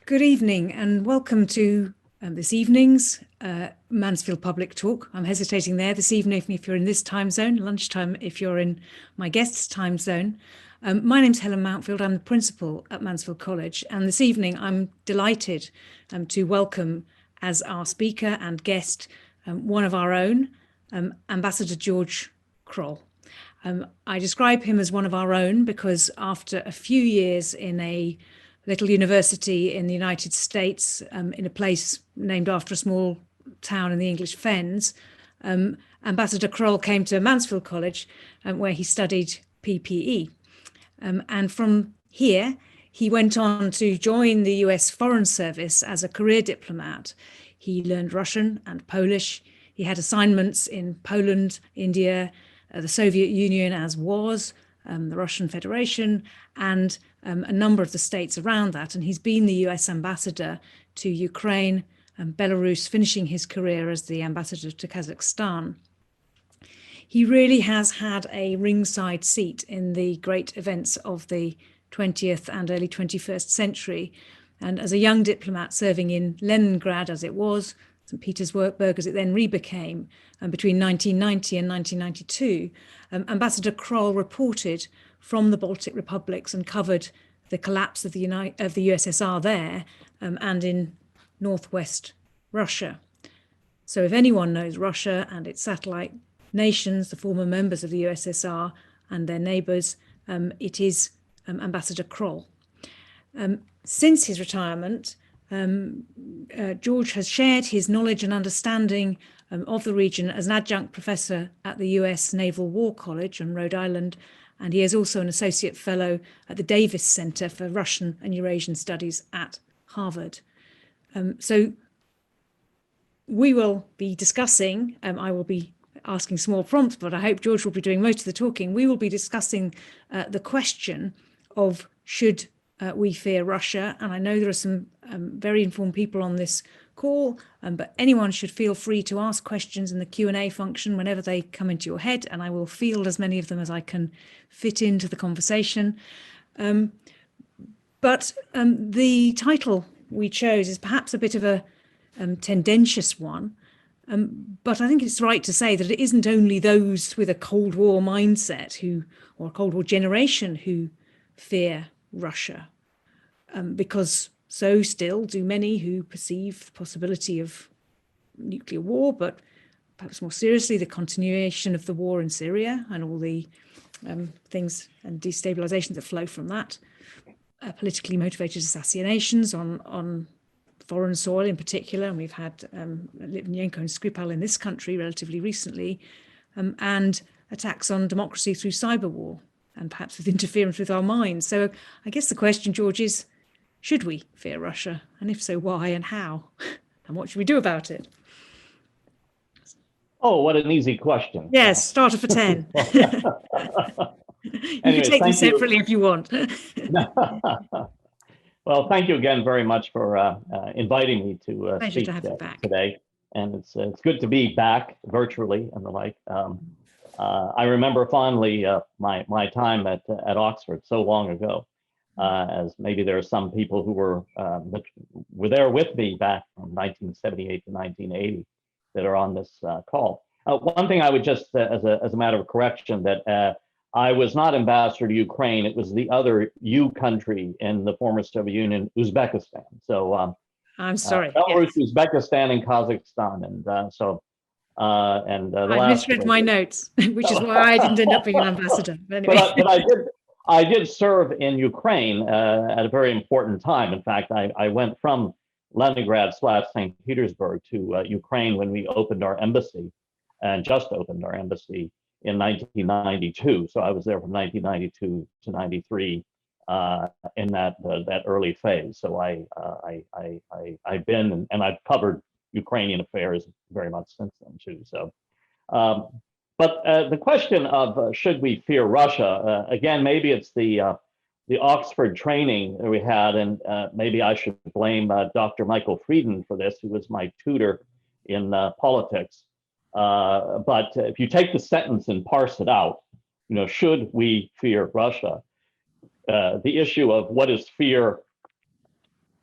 Good evening and welcome to this evening's Mansfield Public Talk. I'm hesitating there this evening if you're in this time zone, lunchtime if you're in my guest's time zone. My name's Helen Mountfield, I'm the principal at Mansfield College, and this evening I'm delighted to welcome as our speaker and guest one of our own, Ambassador George Krol. I describe him as one of our own because after a few years in a little university in the United States, in a place named after a small town in the English Fens, Ambassador Krol came to Mansfield College, where he studied PPE. And from here, he went on to join the US Foreign Service as a career diplomat. He learned Russian and Polish. He had assignments in Poland, India, the Soviet Union as was, the Russian Federation, and a number of the states around that. And he's been the US ambassador to Ukraine and Belarus, finishing his career as the ambassador to Kazakhstan. He really has had a ringside seat in the great events of the 20th and early 21st century. And as a young diplomat serving in Leningrad, as it was, St. Petersburg, as it then rebecame, between 1990 and 1992, Ambassador Krol reported from the Baltic republics and covered the collapse of the USSR there and in northwest Russia. So if anyone knows Russia and its satellite nations, the former members of the USSR and their neighbours, it is Ambassador Krol. Since his retirement, George has shared his knowledge and understanding of the region as an adjunct professor at the US Naval War College on Rhode Island, and he is also an associate fellow at the Davis Center for Russian and Eurasian Studies at Harvard. So we will be discussing, I will be asking some more prompts, but I hope George will be doing most of the talking. We will be discussing the question of should we fear Russia, and I know there are some very informed people on this call, but anyone should feel free to ask questions in the Q&A function whenever they come into your head, and I will field as many of them as I can fit into the conversation. But the title we chose is perhaps a bit of a tendentious one, but I think it's right to say that it isn't only those with a Cold War mindset or a Cold War generation who fear Russia, because so still do many who perceive the possibility of nuclear war, but perhaps more seriously, the continuation of the war in Syria and all the things and destabilizations that flow from that, politically motivated assassinations on foreign soil in particular, and we've had Litvinenko and Skripal in this country relatively recently, and attacks on democracy through cyber war, and perhaps with interference with our minds. So I guess the question, George, is, should we fear Russia? And if so, why and how? And what should we do about it? Oh, what an easy question. Yes, starter for 10. You can take them separately if you want. Well, thank you again very much for inviting me to speak today. And it's good to be back virtually and the like. I remember fondly my time at Oxford so long ago, as maybe there are some people who were there with me back from 1978 to 1980 that are on this call. One thing I would just, as a matter of correction, that I was not ambassador to Ukraine. It was the other U country in the former Soviet Union, Uzbekistan. So I'm sorry. Belarus, yes. Uzbekistan, and Kazakhstan, and I misread my notes, which is why I didn't end up being an ambassador. But anyway. but I did serve in Ukraine at a very important time. In fact, I went from Leningrad/St. Petersburg to Ukraine when we opened our embassy, and just opened our embassy in 1992. So I was there from 1992 to 93 in that early phase. So I've been and I've covered Ukrainian affairs very much since then too. So, but the question of should we fear Russia? Again, maybe it's the Oxford training that we had, and maybe I should blame Dr. Michael Frieden for this, who was my tutor in politics. But if you take the sentence and parse it out, should we fear Russia? The issue of what is fear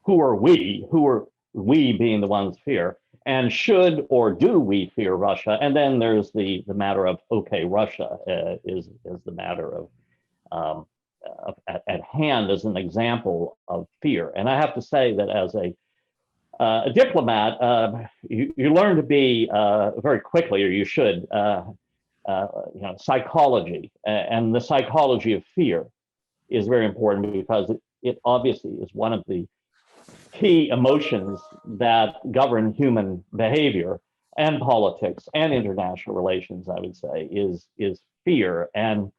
who are we? Who are we being the ones fear? And should or do we fear Russia? And then there's the matter of, okay, Russia is the matter at hand as an example of fear. And I have to say that as a diplomat, you learn to be very quickly, or you should, psychology, and the psychology of fear is very important because it obviously is one of the key emotions that govern human behavior and politics and international relations. I would say is fear, and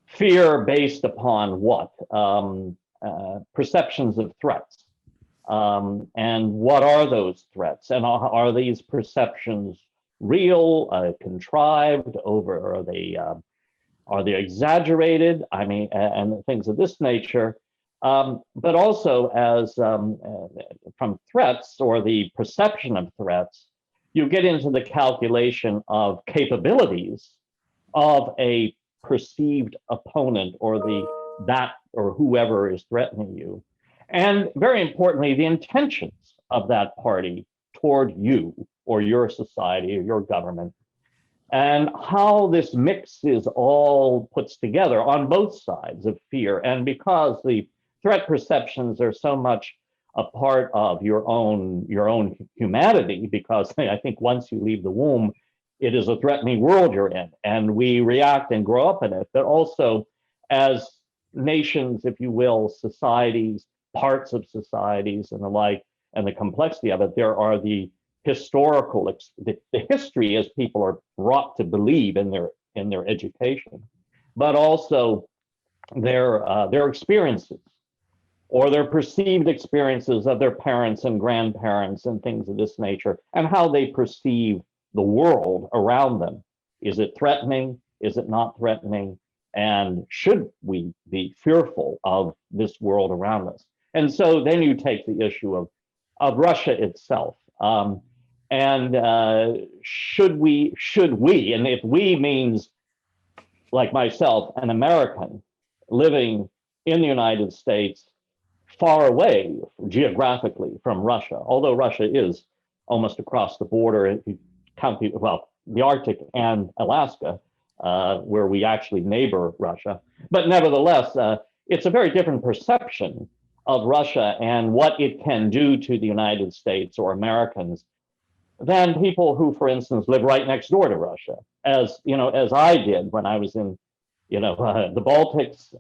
fear based upon what? Perceptions of threats. And what are those threats? And are these perceptions real, contrived, over? Are they exaggerated? I mean, and things of this nature. But also as from threats or the perception of threats, you get into the calculation of capabilities of a perceived opponent or or whoever is threatening you. And very importantly, the intentions of that party toward you or your society or your government, and how this mix is all puts together on both sides of fear. And because the threat perceptions are so much a part of your own humanity, because I think once you leave the womb, it is a threatening world you're in, and we react and grow up in it. But also, as nations, if you will, societies, parts of societies, and the like, and the complexity of it, there are the historical, the history as people are brought to believe in their education, but also their experiences or their perceived experiences of their parents and grandparents and things of this nature, and how they perceive the world around them. Is it threatening? Is it not threatening? And should we be fearful of this world around us? And so then you take the issue of Russia itself. Should we, and if we means, like myself, an American living in the United States, far away geographically from Russia, although Russia is almost across the border, if you count the Arctic and Alaska, where we actually neighbor Russia. But nevertheless, it's a very different perception of Russia and what it can do to the United States or Americans than people who, for instance, live right next door to Russia, as I did when I was in, the Baltics,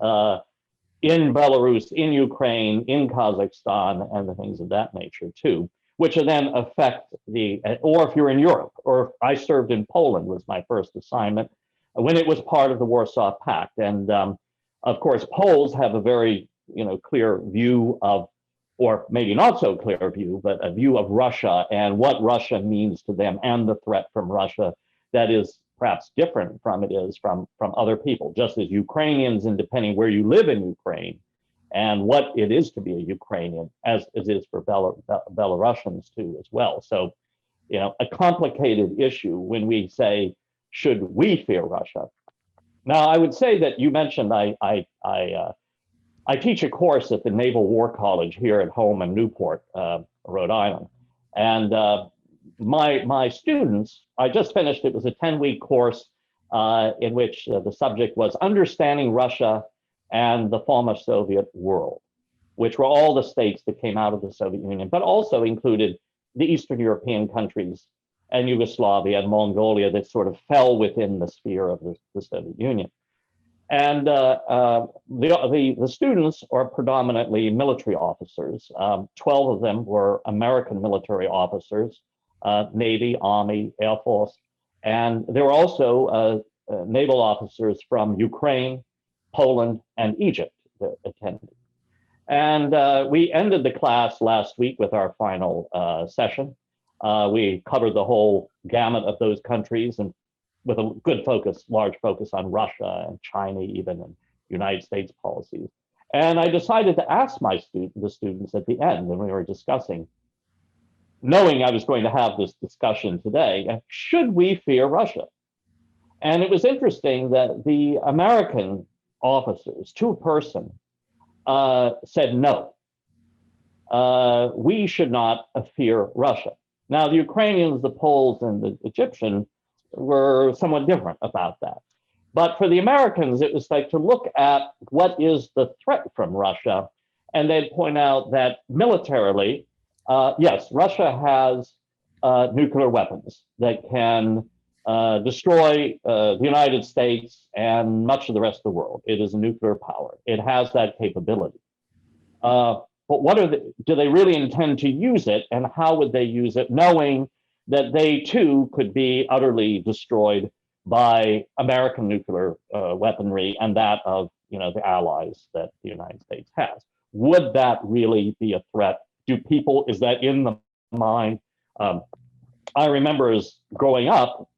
in Belarus, in Ukraine, in Kazakhstan, and the things of that nature too, which then affect or if you're in Europe, or I served in Poland was my first assignment when it was part of the Warsaw Pact. And of course, Poles have a very, clear view of, or maybe not so clear view, but a view of Russia and what Russia means to them and the threat from Russia that is perhaps different from it is from other people, just as Ukrainians, and depending where you live in Ukraine and what it is to be a Ukrainian, as it is for Belarusians too as well. So, a complicated issue when we say, should we fear Russia? Now, I would say that you mentioned I teach a course at the Naval War College here at home in Newport, Rhode Island. And my students, I just finished, it was a 10-week course in which the subject was Understanding Russia and the Former Soviet World, which were all the states that came out of the Soviet Union, but also included the Eastern European countries and Yugoslavia and Mongolia that sort of fell within the sphere of the Soviet Union. And the students are predominantly military officers. 12 of them were American military officers, Navy, Army, Air Force, and there were also naval officers from Ukraine, Poland, and Egypt that attended. And we ended the class last week with our final session. We covered the whole gamut of those countries, and with a good focus, large focus on Russia and China even, and United States policies. And I decided to ask the students at the end, when we were discussing, knowing I was going to have this discussion today, should we fear Russia? And it was interesting that the American officers, to a person, said no. we should not fear Russia. Now, the Ukrainians, the Poles, and the Egyptians were somewhat different about that. But for the Americans, it was like to look at what is the threat from Russia, and they'd point out that militarily, yes, Russia has nuclear weapons that can destroy the United States and much of the rest of the world. It is a nuclear power. It has that capability. But do they really intend to use it, and how would they use it, knowing that they too could be utterly destroyed by American nuclear weaponry and that of the allies that the United States has? Would that really be a threat? Is that in the mind? I remember as growing up,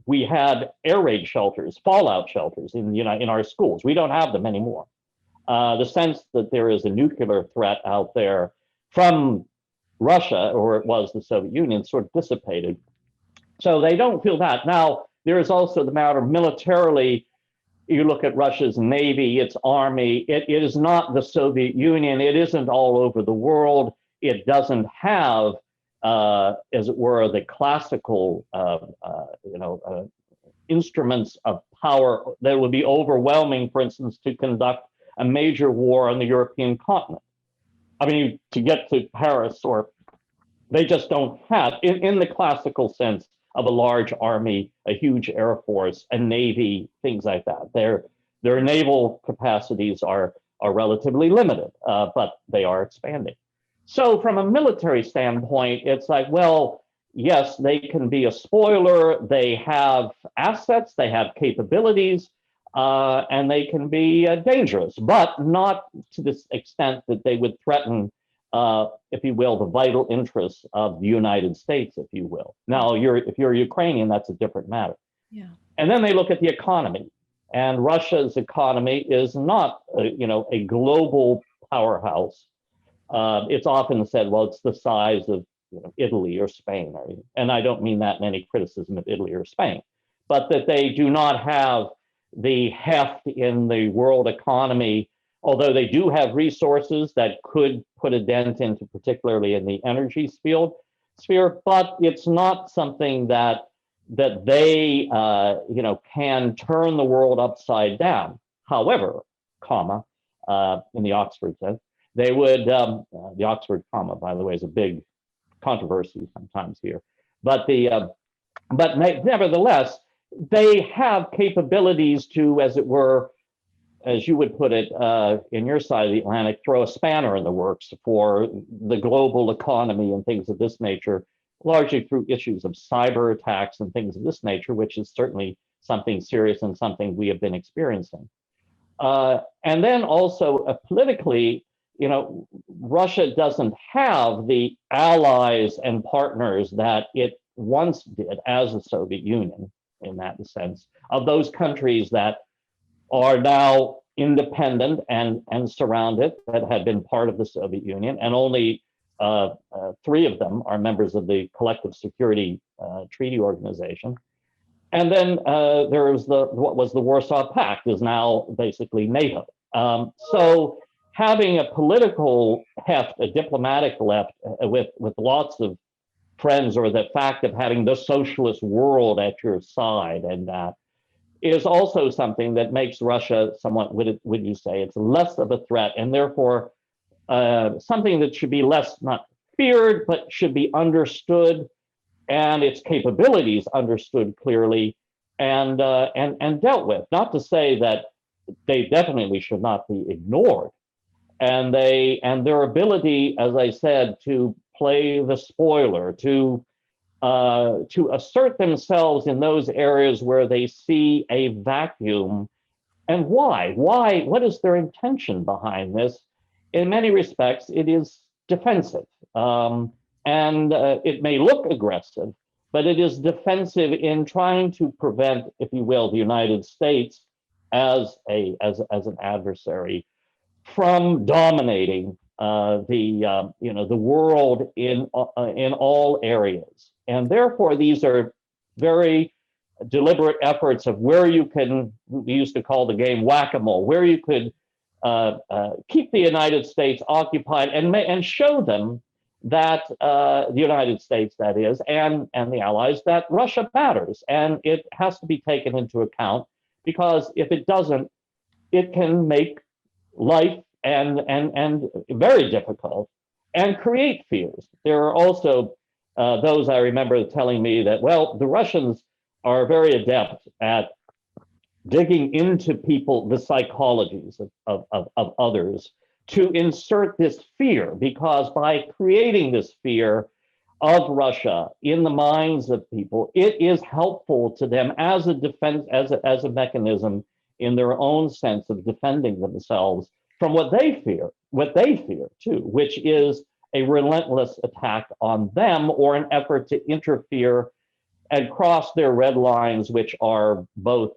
we had air raid shelters, fallout shelters in our schools. We don't have them anymore. The sense that there is a nuclear threat out there from Russia, or it was the Soviet Union, sort of dissipated. So they don't feel that. Now, there is also the matter of militarily. You look at Russia's Navy, its army, it is not the Soviet Union. It isn't all over the world. It doesn't have, as it were, the classical, instruments of power that would be overwhelming, for instance, to conduct a major war on the European continent. I mean, to get to Paris, or they just don't have, in the classical sense of a large army, a huge air force, a navy, things like that. Their naval capacities are relatively limited, but they are expanding. So from a military standpoint, it's like, well, yes, they can be a spoiler. They have assets, they have capabilities, and they can be dangerous, but not to this extent that they would threaten, if you will, the vital interests of the United States, if you will. Now, if you're Ukrainian, that's a different matter. Yeah. And then they look at the economy, and Russia's economy is not, a global powerhouse. It's often said, well, it's the size of Italy or Spain, and I don't mean that in any criticism of Italy or Spain, but that they do not have the heft in the world economy, although they do have resources that could put a dent into, particularly in the energy sphere, but it's not something that they can turn the world upside down. However, in the Oxford sense, they would, the Oxford comma, by the way, is a big controversy sometimes here, but nevertheless, they have capabilities to, as it were, as you would put it, in your side of the Atlantic, throw a spanner in the works for the global economy and things of this nature, largely through issues of cyber attacks and things of this nature, which is certainly something serious and something we have been experiencing. And then also politically, Russia doesn't have the allies and partners that it once did as the Soviet Union, in that sense, of those countries that are now independent and surrounded, that had been part of the Soviet Union, and only 3 of them are members of the Collective Security Treaty Organization. And then there's what was the Warsaw Pact, is now basically NATO. So having a political heft, a diplomatic left, with lots of friends, or the fact of having the socialist world at your side, and that is also something that makes Russia somewhat, would you say, it's less of a threat, and therefore something that should be less, not feared, but should be understood, and its capabilities understood clearly and dealt with. Not to say that they definitely should not be ignored, and their ability, as I said, to play the spoiler, to assert themselves in those areas where they see a vacuum. And why? What is their intention behind this? In many respects, it is defensive. And it may look aggressive, but it is defensive in trying to prevent, if you will, the United States as an adversary from dominating the world in all areas. And therefore, these are very deliberate efforts of where you can, we used to call the game whack-a-mole, where you could keep the United States occupied and show them that the United States, that is, and the allies, that Russia matters, and it has to be taken into account, because if it doesn't, it can make life and very difficult and create fears. There are also those I remember telling me that, well, the Russians are very adept at digging into people, the psychologies of others, to insert this fear, because by creating this fear of Russia in the minds of people, it is helpful to them as a defense, as a mechanism in their own sense of defending themselves from what they fear too, which is a relentless attack on them, or an effort to interfere and cross their red lines, which are both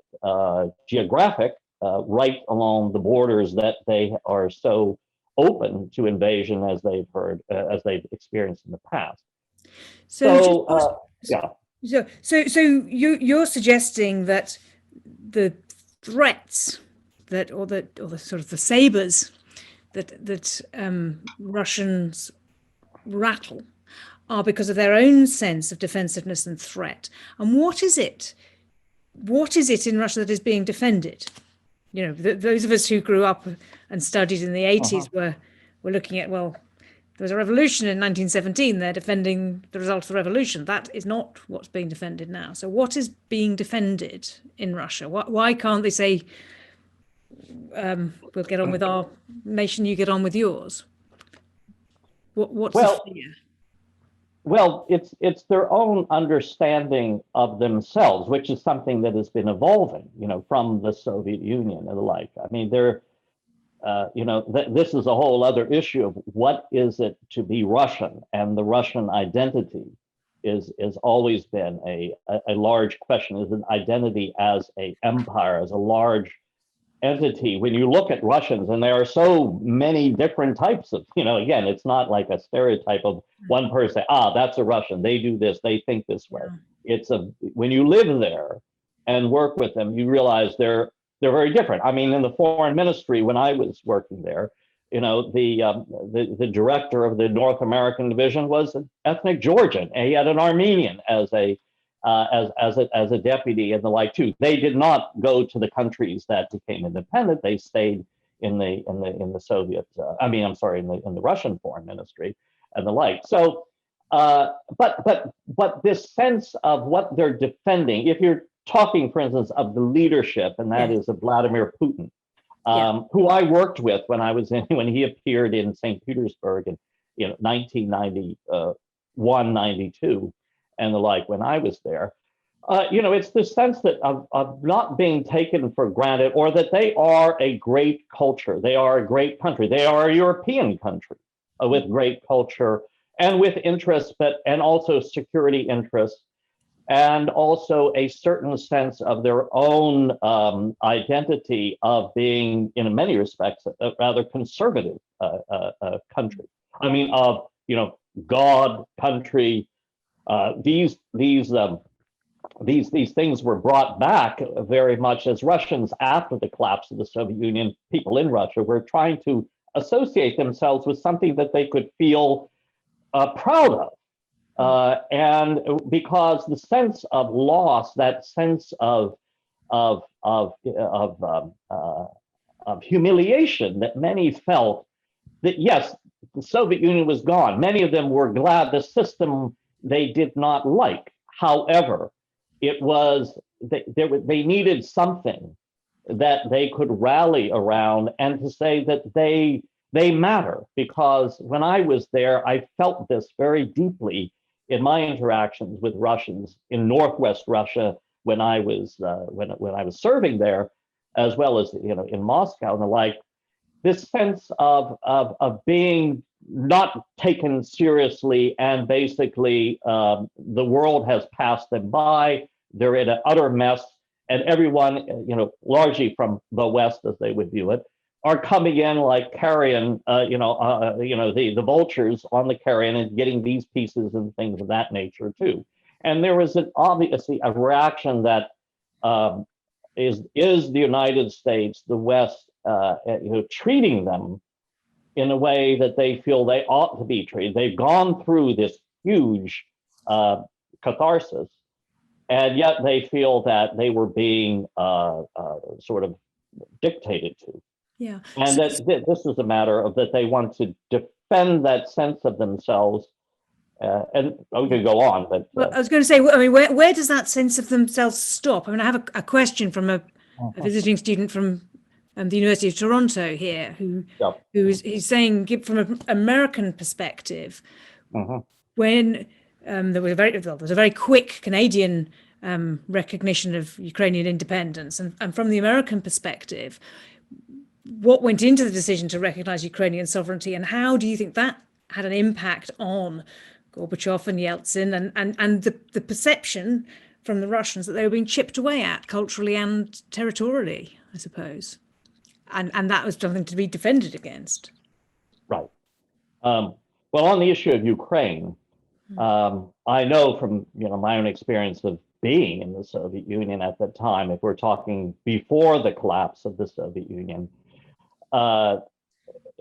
geographic, right along the borders that they are so open to invasion as they've experienced in the past. So you're suggesting that the threats or the sort of the sabers that Russians rattle are because of their own sense of defensiveness and threat. And what is it? What is it in Russia that is being defended? You know, those of us who grew up and studied in the 80s were looking at, well, there was a revolution in 1917. They're defending the result of the revolution. That is not what's being defended now. So what is being defended in Russia? Why can't they say, we'll get on with our nation, you get on with yours? What's the fear? Well, it's their own understanding of themselves, which is something that has been evolving, you know, from the Soviet Union and the like. I mean, this is a whole other issue of what is it to be Russian, and the Russian identity is always been a large question. Is an identity as an empire, as a large entity. When you look at Russians, and there are so many different types of, you know, again, it's not like a stereotype of one person, that's a Russian, they do this, they think this way. It's when you live there and work with them, you realize they're very different. I mean, in the foreign ministry, when I was working there, you know, the director of the North American division was an ethnic Georgian, and he had an Armenian as a deputy and the like too. They did not go to the countries that became independent. They stayed in the Soviet. in the Russian foreign ministry and the like. So, but this sense of what they're defending. If you're talking, for instance, of the leadership, and that is of Vladimir Putin, who I worked with when he appeared in St. Petersburg in 1991, 92. And the like, when I was there, it's the sense that of not being taken for granted, or that they are a great culture, they are a great country, they are a European country with great culture and with interests, and also security interests, and also a certain sense of their own identity of being, in many respects, a rather conservative country. I mean, God, country. These things were brought back very much as Russians, after the collapse of the Soviet Union. People in Russia were trying to associate themselves with something that they could feel proud of, and because the sense of loss, that sense of humiliation that many felt, that yes, the Soviet Union was gone. Many of them were glad. The system they did not like. However, it was they needed something that they could rally around, and to say that they matter. Because when I was there, I felt this very deeply in my interactions with Russians in Northwest Russia when I was when I was serving there, as well as in Moscow and the like. This sense of being not taken seriously, and basically the world has passed them by. They're in an utter mess, and everyone, largely from the West, as they would view it, are coming in like carrion, the vultures on the carrion, and getting these pieces and things of that nature too. And there was obviously a reaction that is the United States, the West, treating them in a way that they feel they ought to be treated. They've gone through this huge catharsis, and yet they feel that they were being sort of dictated to. Yeah. And that this is a matter of that they want to defend that sense of themselves. And we could go on, but well, I was going to say, I mean, where does that sense of themselves stop? I mean, I have a question from a visiting student from the University of Toronto here, he's saying, from an American perspective, when there was a very quick Canadian recognition of Ukrainian independence, and from the American perspective, what went into the decision to recognize Ukrainian sovereignty, and how do you think that had an impact on Gorbachev and Yeltsin, and the perception from the Russians that they were being chipped away at culturally and territorially, I suppose, and that was something to be defended against. Right. Well, on the issue of Ukraine, I know from my own experience of being in the Soviet Union at the time, if we're talking before the collapse of the Soviet Union,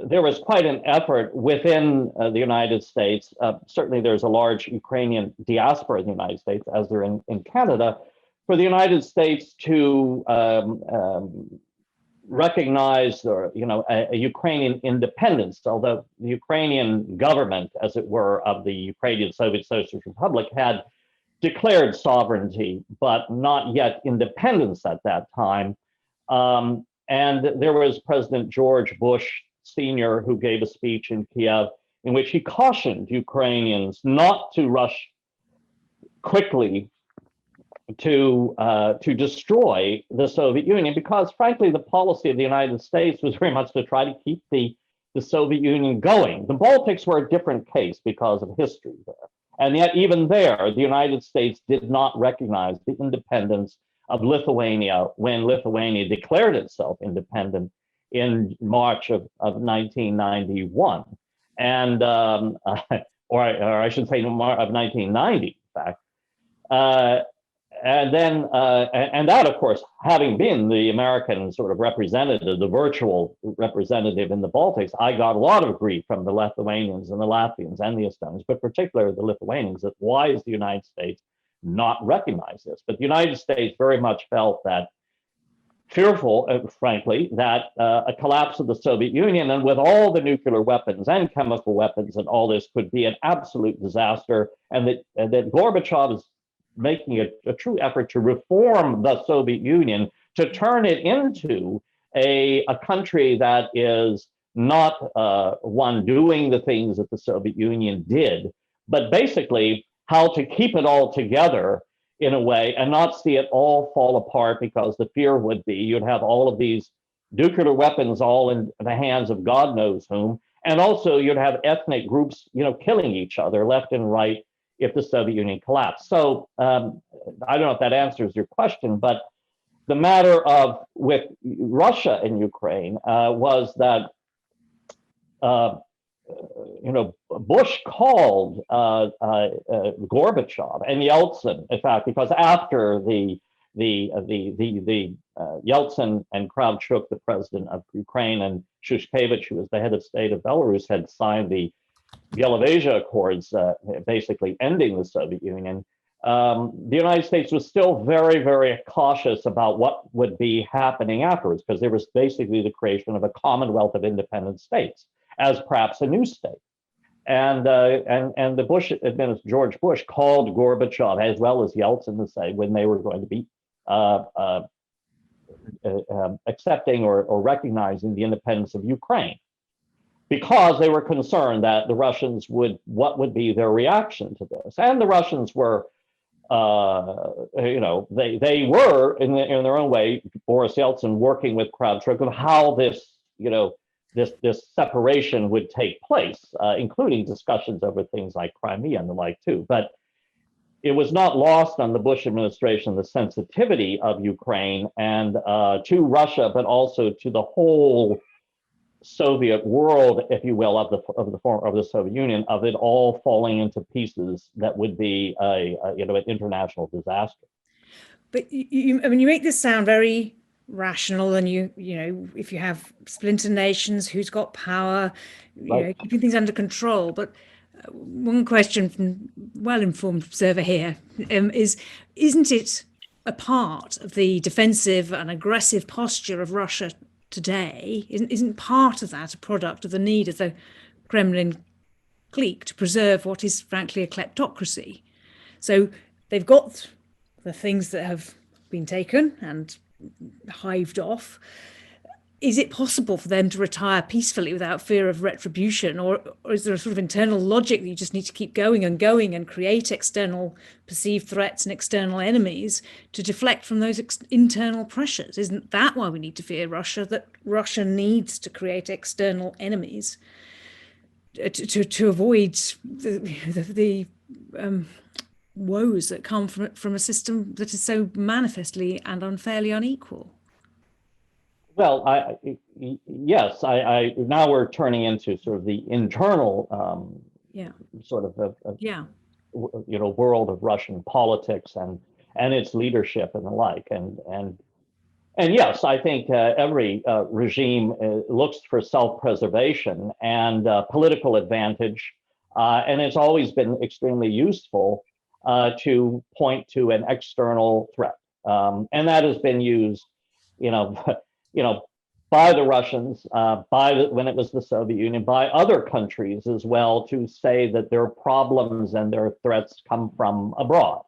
there was quite an effort within the United States. Certainly there's a large Ukrainian diaspora in the United States, as there in Canada, for the United States to recognize a Ukrainian independence, although the Ukrainian government, as it were, of the Ukrainian Soviet Socialist Republic had declared sovereignty, but not yet independence at that time. And there was President George Bush Sr., who gave a speech in Kiev in which he cautioned Ukrainians not to rush quickly to destroy the Soviet Union, because frankly, the policy of the United States was very much to try to keep the Soviet Union going. The Baltics were a different case because of history there. And yet even there, the United States did not recognize the independence of Lithuania when Lithuania declared itself independent in March of 1991. And, or I should say of 1990, in fact. And then, and that, of course, having been the American sort of representative, the virtual representative in the Baltics, I got a lot of grief from the Lithuanians and the Latvians and the Estonians, but particularly the Lithuanians, that why is the United States not recognize this? But the United States very much felt that, fearful, frankly, that a collapse of the Soviet Union, and with all the nuclear weapons and chemical weapons and all this, could be an absolute disaster, and that Gorbachev is making a true effort to reform the Soviet Union, to turn it into a country that is not one doing the things that the Soviet Union did, but basically how to keep it all together in a way and not see it all fall apart, because the fear would be you'd have all of these nuclear weapons all in the hands of God knows whom, and also you'd have ethnic groups, killing each other left and right if the Soviet Union collapsed. So I don't know if that answers your question, but the matter of with Russia and Ukraine was that Bush called Gorbachev and Yeltsin, in fact, because after the Yeltsin and Kravchuk, the president of Ukraine, and Shushkevich, who was the head of state of Belarus, had signed the Yellovasia Accords, basically ending the Soviet Union, the United States was still very, very cautious about what would be happening afterwards, because there was basically the creation of a Commonwealth of Independent States as perhaps a new state. And the Bush administration, George Bush, called Gorbachev as well as Yeltsin to say when they were going to be accepting or recognizing the independence of Ukraine, because they were concerned that the Russians what would be their reaction to this. And the Russians were, they were in their own way, Boris Yeltsin working with Kravchuk of how this, this separation would take place, including discussions over things like Crimea and the like too. But it was not lost on the Bush administration the sensitivity of Ukraine and to Russia, but also to the whole Soviet world, if you will, of the Soviet Union, of it all falling into pieces that would be an international disaster. But you make this sound very rational, and if you have splinter nations, who's got power, Right. keeping things under control. But one question from well-informed observer here isn't it a part of the defensive and aggressive posture of Russia today? Isn't part of that a product of the need of the Kremlin clique to preserve what is frankly a kleptocracy? So they've got the things that have been taken and hived off. Is it possible for them to retire peacefully without fear of retribution, or is there a sort of internal logic that you just need to keep going and create external perceived threats and external enemies to deflect from those internal pressures? Isn't that why we need to fear Russia, that Russia needs to create external enemies to avoid the woes that come from a system that is so manifestly and unfairly unequal? Well, yes, now we're turning into sort of the internal sort of world of Russian politics and its leadership and the like, and yes, I think every regime looks for self-preservation and political advantage, and it's always been extremely useful to point to an external threat, and that has been used, by the Russians, when it was the Soviet Union, by other countries as well, to say that their problems and their threats come from abroad,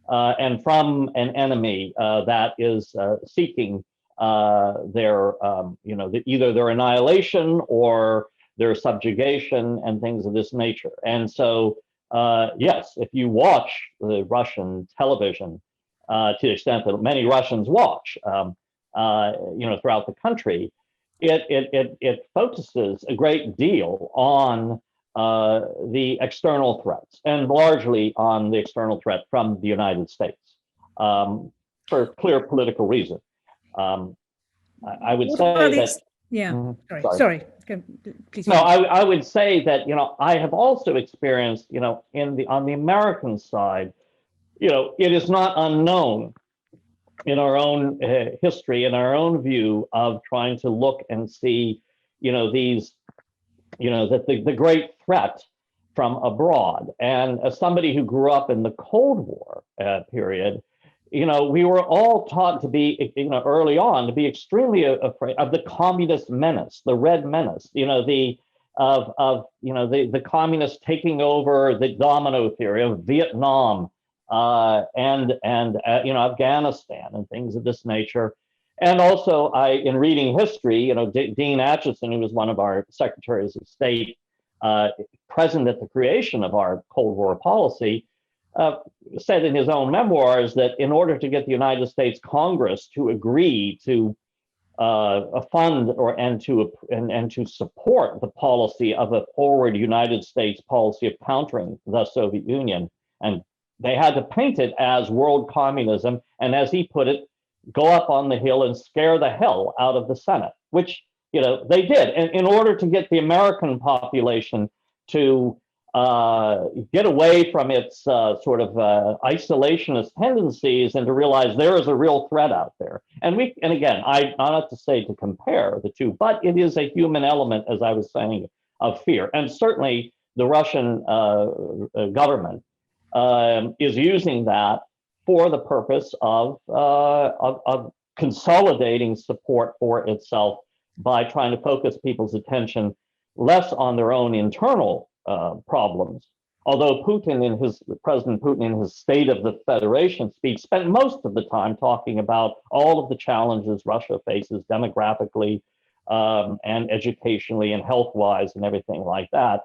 and from an enemy that is seeking either their annihilation or their subjugation and things of this nature. And so, yes, if you watch the Russian television, to the extent that many Russians watch, throughout the country, it focuses a great deal on the external threats, and largely on the external threat from the United States, for clear political reason. I would say that. Yeah. Sorry. Please. No, I would say that I have also experienced on the American side, it is not unknown in our own history, in our own view of trying to look and see, these, that the great threat from abroad. And as somebody who grew up in the Cold War period, we were all taught to be, early on, to be extremely afraid of the communist menace, the Red Menace, the communists taking over, the domino theory of Vietnam, and Afghanistan and things of this nature. And also, in reading history, Dean Acheson, who was one of our secretaries of state, present at the creation of our Cold War policy, said in his own memoirs that in order to get the United States Congress to agree to fund and to support the policy of a forward United States policy of countering the Soviet Union, and they had to paint it as world communism, and as he put it, go up on the hill and scare the hell out of the Senate, which they did, and in order to get the American population to get away from its sort of isolationist tendencies and to realize there is a real threat out there. And again, I not to say to compare the two, but it is a human element, as I was saying, of fear. And certainly the Russian government is using that for the purpose of consolidating support for itself by trying to focus people's attention less on their own internal problems. Although President Putin in his State of the Federation speech spent most of the time talking about all of the challenges Russia faces demographically, and educationally and health-wise and everything like that.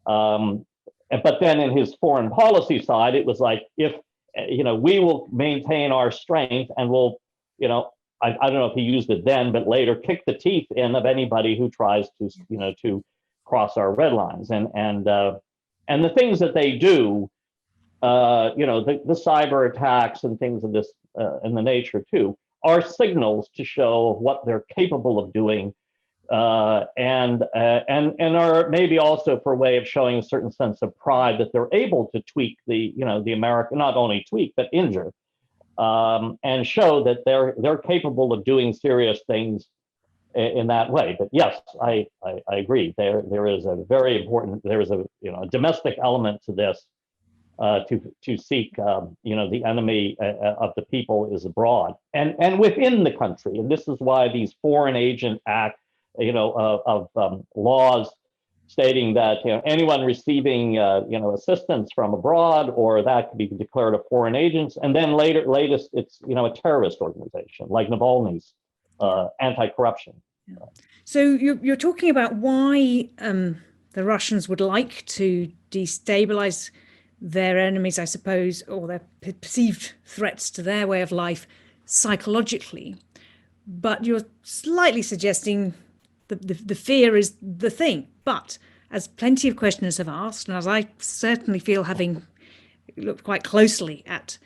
But then in his foreign policy side, it was like, if we will maintain our strength and we'll, I don't know if he used it then, but later, kick the teeth in of anybody who tries to, to cross our red lines. And the things that they do, the cyber attacks and things of this in the nature too, are signals to show what they're capable of doing, and are maybe also for a way of showing a certain sense of pride that they're able to tweak the American, not only tweak but injure and show that they're capable of doing serious things in that way. But yes, I agree. There is a very important, there is a domestic element to this, to seek the enemy of the people is abroad and within the country. And this is why these Foreign Agent Act of laws stating that anyone receiving assistance from abroad or that could be declared a foreign agent, and then latest it's a terrorist organization like Navalny's anti-corruption. So you're talking about why the Russians would like to destabilize their enemies, I suppose, or their perceived threats to their way of life psychologically, but you're slightly suggesting the fear is the thing. But as plenty of questioners have asked, and as I certainly feel, having looked quite closely at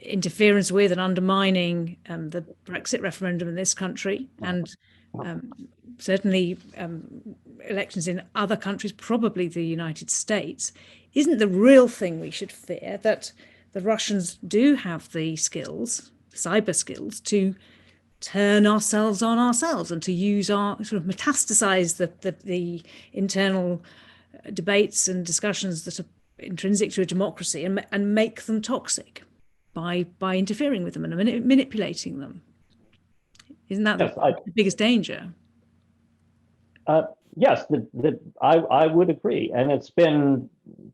interference with and undermining the Brexit referendum in this country, and certainly elections in other countries, probably the United States, isn't the real thing we should fear that the Russians do have the skills, cyber skills, to turn ourselves on ourselves and to use our sort of metastasize the internal debates and discussions that are intrinsic to a democracy and make them toxic by interfering with them and manipulating them? Isn't that the biggest danger? Yes, I would agree. And it's been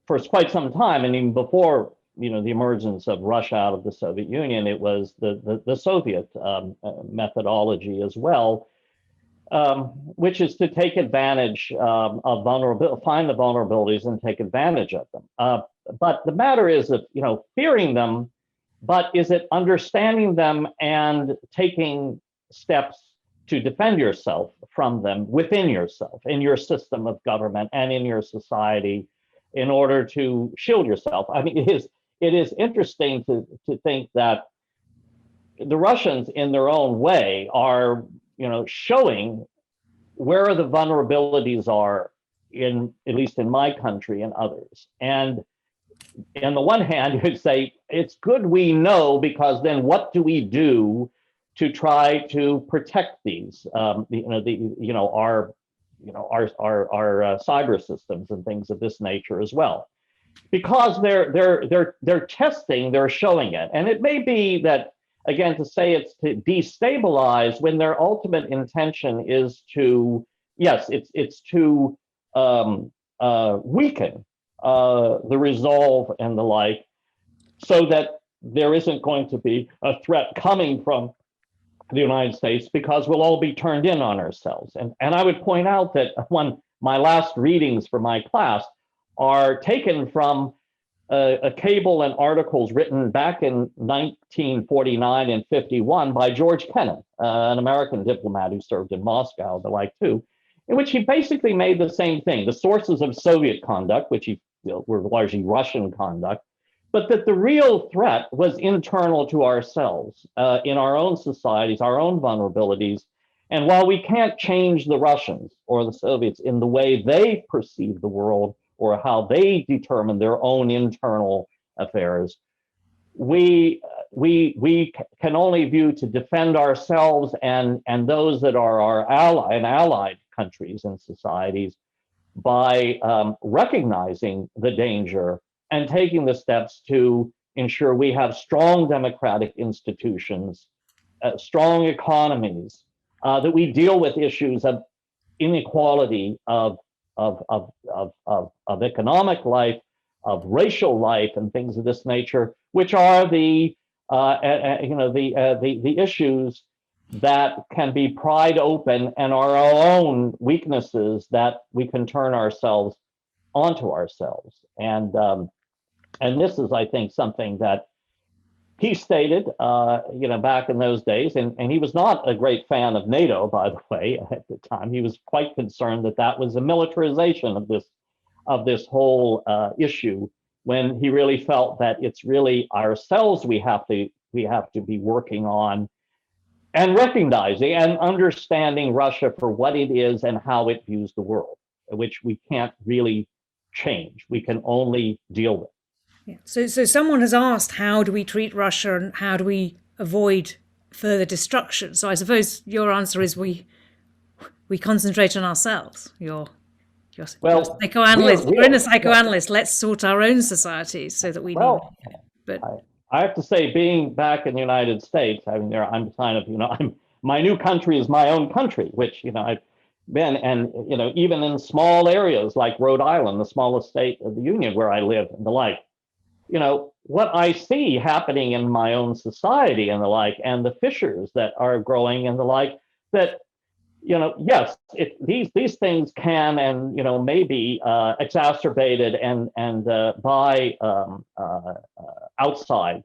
for quite some time. And even before the emergence of Russia out of the Soviet Union, it was the Soviet methodology as well, which is to take advantage of vulnerability, find the vulnerabilities and take advantage of them. But the matter is that, fearing them, but is it understanding them and taking steps to defend yourself from them within yourself, in your system of government and in your society, in order to shield yourself? I mean, it is interesting to think that the Russians, in their own way, are showing where the vulnerabilities are, at least in my country and others. And on the one hand, you'd say it's good we know, because then what do we do to try to protect these, our cyber systems and things of this nature as well, because they're testing, they're showing it. And it may be that, again, to say it's to destabilize when their ultimate intention is to, yes, it's to weaken the resolve and the like, so that there isn't going to be a threat coming from the United States, because we'll all be turned in on ourselves. And I would point out that my last readings for my class are taken from a cable and articles written back in 1949 and 51 by George Kennan, an American diplomat who served in Moscow, the like too, in which he basically made the same thing. The sources of Soviet conduct, which were largely Russian conduct, but that the real threat was internal to ourselves, in our own societies, our own vulnerabilities. And while we can't change the Russians or the Soviets in the way they perceive the world or how they determine their own internal affairs, we can only view to defend ourselves and those that are our allied countries and societies by recognizing the danger and taking the steps to ensure we have strong democratic institutions, strong economies, that we deal with issues of inequality, of economic life, of racial life, and things of this nature, which are the issues that can be pried open and are our own weaknesses that we can turn ourselves onto ourselves. And this is, I think, something that he stated, back in those days, and he was not a great fan of NATO, by the way, at the time. He was quite concerned that was a militarization of this whole issue, when he really felt that it's really ourselves we have to be working on and recognizing and understanding Russia for what it is and how it views the world, which we can't really change. We can only deal with. Yeah. So someone has asked, how do we treat Russia and how do we avoid further destruction? So I suppose your answer is we concentrate on ourselves. You're Well, psychoanalyst. we You're in a are, psychoanalyst. Let's sort our own societies so that we need. well, But I have to say, being back in the United States, I mean, I'm kind of, my new country is my own country, which, I've been, and, even in small areas like Rhode Island, the smallest state of the Union where I live and the like, what I see happening in my own society and the like, and the fissures that are growing and the like, that yes, these things can and may be exacerbated and by outside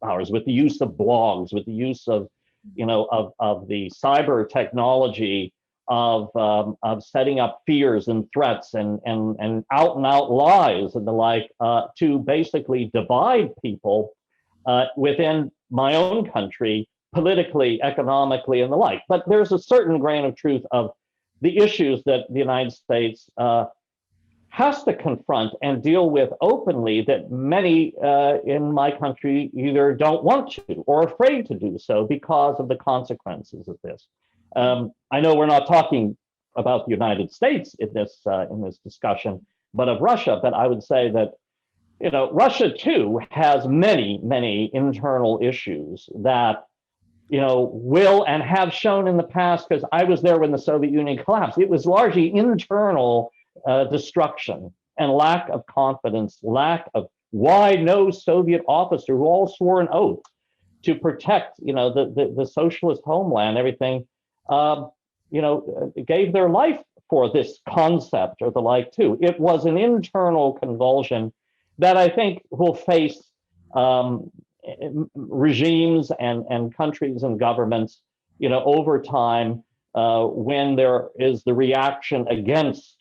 powers, with the use of blogs, with the use of of the cyber technology of setting up fears and threats and out lies and the like, to basically divide people within my own country, politically, economically, and the like. But there's a certain grain of truth of the issues that the United States has to confront and deal with openly that many in my country either don't want to or afraid to do so because of the consequences of this. I know we're not talking about the United States in this discussion, but of Russia. But I would say that Russia too has many internal issues that will and have shown in the past, because I was there when the Soviet Union collapsed. It was largely internal destruction and lack of confidence, lack of why no Soviet officer who all swore an oath to protect, the socialist homeland, everything, gave their life for this concept or the like too. It was an internal convulsion that I think will face regimes and countries and governments, over time, when there is the reaction against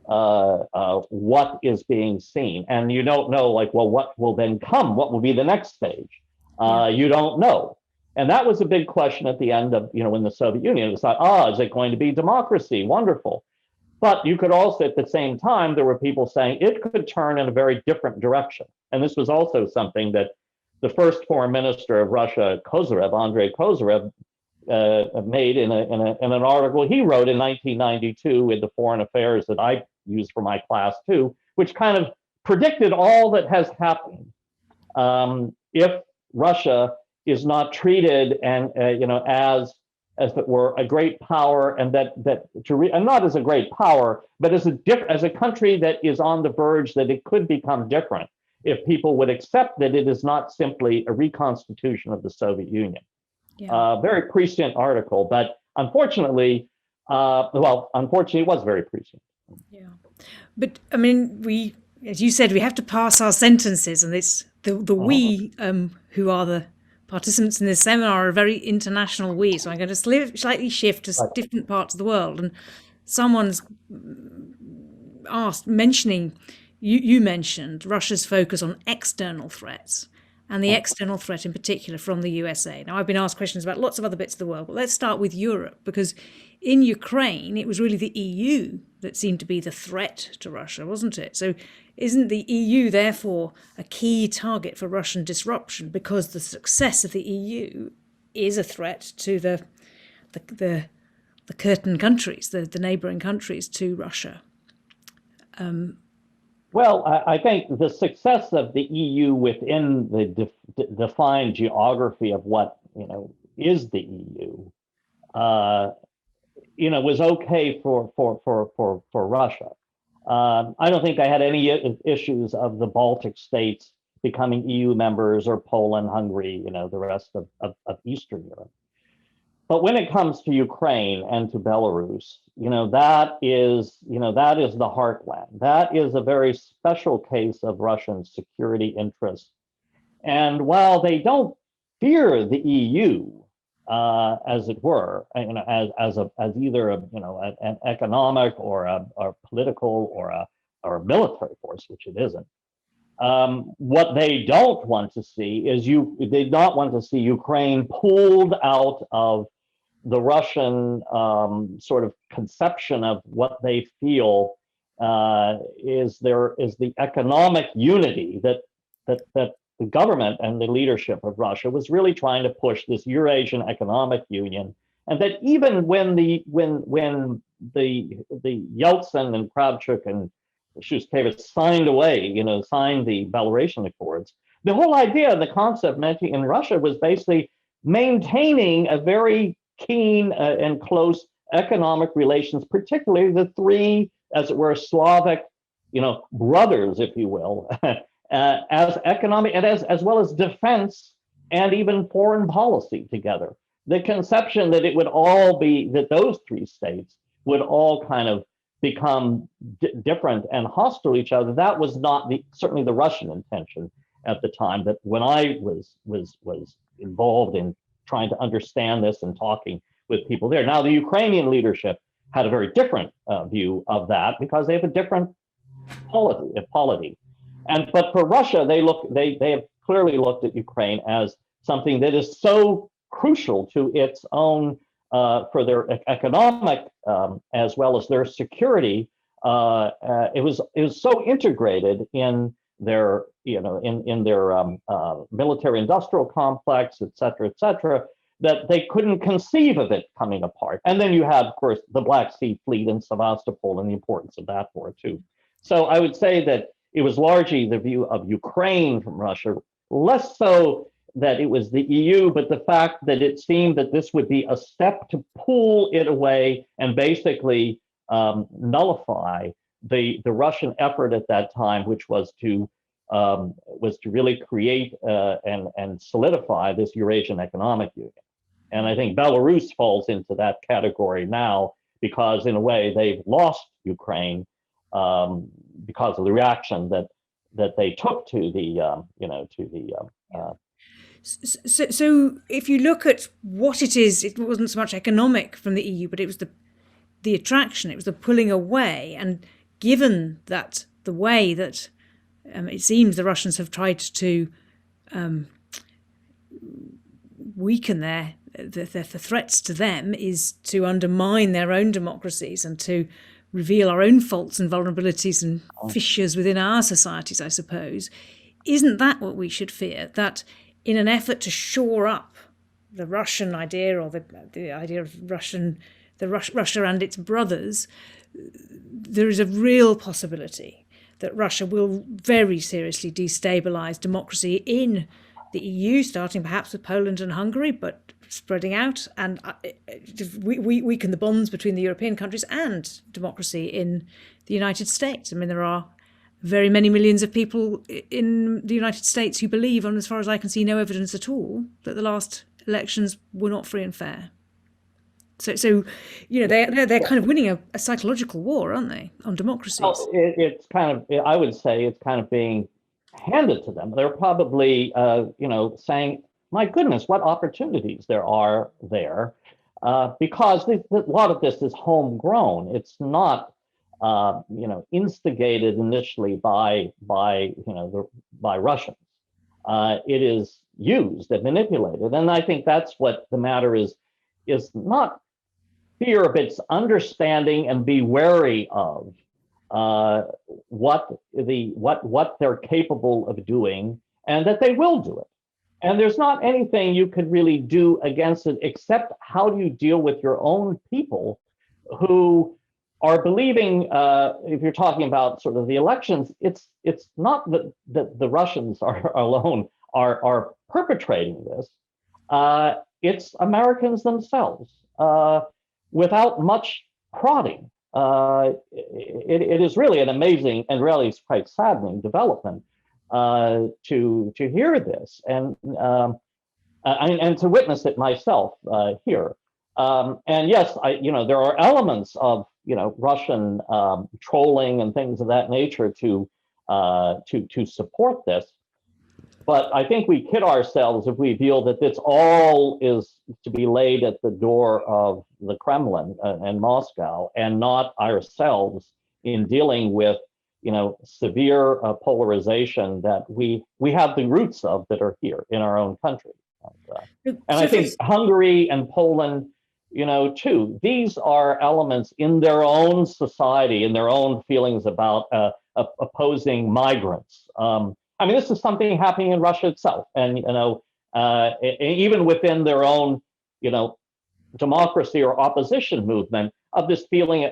what is being seen, and you don't know, like, well, what will then come? What will be the next stage? You don't know. And that was a big question at the end of, when the Soviet Union was like, is it going to be democracy? Wonderful. But you could also, at the same time, there were people saying it could turn in a very different direction. And this was also something that the first foreign minister of Russia, Andrei Kozyrev, made in an article he wrote in 1992 in the Foreign Affairs that I used for my class too, which kind of predicted all that has happened if Russia is not treated and as if it were a great power, and and not as a great power, but as a country that is on the verge that it could become different if people would accept that it is not simply a reconstitution of the Soviet Union. Yeah. Very prescient article, but unfortunately, unfortunately, it was very prescient. Yeah, but I mean, as you said, we have to pass our sentences, and we who are the participants in this seminar are a very international we. So I'm going to slightly shift to different parts of the world. And someone's you mentioned Russia's focus on external threats, and the external threat in particular from the USA. Now, I've been asked questions about lots of other bits of the world, but let's start with Europe, because in Ukraine, it was really the EU that seemed to be the threat to Russia, wasn't it? So isn't the EU, therefore, a key target for Russian disruption, because the success of the EU is a threat to the curtain countries, the neighbouring countries to Russia? Well, I think the success of the EU within the defined geography of what is the EU, was okay for Russia. I don't think I had any issues of the Baltic states becoming EU members, or Poland, Hungary, the rest of Eastern Europe. But when it comes to Ukraine and to Belarus, that is the heartland. That is a very special case of Russian security interests. And while they don't fear the EU, as it were, as either an economic or a political or a military force, which it isn't. What they don't want to see is they don't want to see Ukraine pulled out of the Russian sort of conception of what they feel is the economic unity that the government and the leadership of Russia was really trying to push, this Eurasian Economic Union, and that even when the Yeltsin and Kravchuk and Shushkevich signed the Belarusian Accords, the whole idea, the concept in Russia was basically maintaining a very keen and close economic relations, particularly the three, as it were, Slavic, brothers, if you will, as economic and as well as defense and even foreign policy together. The conception that it would all be, that those three states would all kind of become different and hostile to each other, that was not certainly the Russian intention at the time. That when I was involved in trying to understand this and talking with people there. Now, the Ukrainian leadership had a very different view of that because they have a different polity. But for Russia, they have clearly looked at Ukraine as something that is so crucial to its own, for their economic as well as their security. It was so integrated in their in their military industrial complex, et cetera, that they couldn't conceive of it coming apart. And then you have, of course, the Black Sea Fleet in Sevastopol and the importance of that for it too. So I would say that it was largely the view of Ukraine from Russia, less so that it was the EU, but the fact that it seemed that this would be a step to pull it away and basically nullify the Russian effort at that time, which was to really create and solidify this Eurasian Economic Union. And I think Belarus falls into that category now because, in a way, they've lost Ukraine because of the reaction that they took to the So if you look at what it is, it wasn't so much economic from the EU, but it was the attraction, it was the pulling away. And given that the way that it seems the Russians have tried to weaken the threats to them is to undermine their own democracies and to reveal our own faults and vulnerabilities and fissures within our societies, I suppose. Isn't that what we should fear? That in an effort to shore up the Russian idea or the idea of Russia and its brothers, there is a real possibility that Russia will very seriously destabilize democracy in the EU, starting perhaps with Poland and Hungary, but spreading out, and weaken the bonds between the European countries and democracy in the United States. I mean, there are very many millions of people in the United States who believe, and as far as I can see, no evidence at all, that the last elections were not free and fair. So they're kind of winning a psychological war, aren't they, on democracies? Well, it's kind of, I would say it's kind of being handed to them. They're probably, saying, my goodness, what opportunities there are there, because a lot of this is homegrown. It's not, instigated initially by Russians. It is used and manipulated, and I think that's what the matter is not fear, but it's understanding and be wary of what they're capable of doing, and that they will do it. And there's not anything you could really do against it, except how do you deal with your own people who are believing, if you're talking about sort of the elections, it's not that the Russians alone are perpetrating this. It's Americans themselves, without much prodding. It is really an amazing and really quite saddening development to hear this and to witness it myself here. And yes, there are elements of Russian trolling and things of that nature to support this. But I think we kid ourselves if we feel that this all is to be laid at the door of the Kremlin and Moscow, and not ourselves in dealing with, severe polarization that we have the roots of that are here in our own country. And I think Hungary and Poland, too. These are elements in their own society, in their own feelings about opposing migrants. I mean, this is something happening in Russia itself, and even within their own, democracy or opposition movement, of this feeling,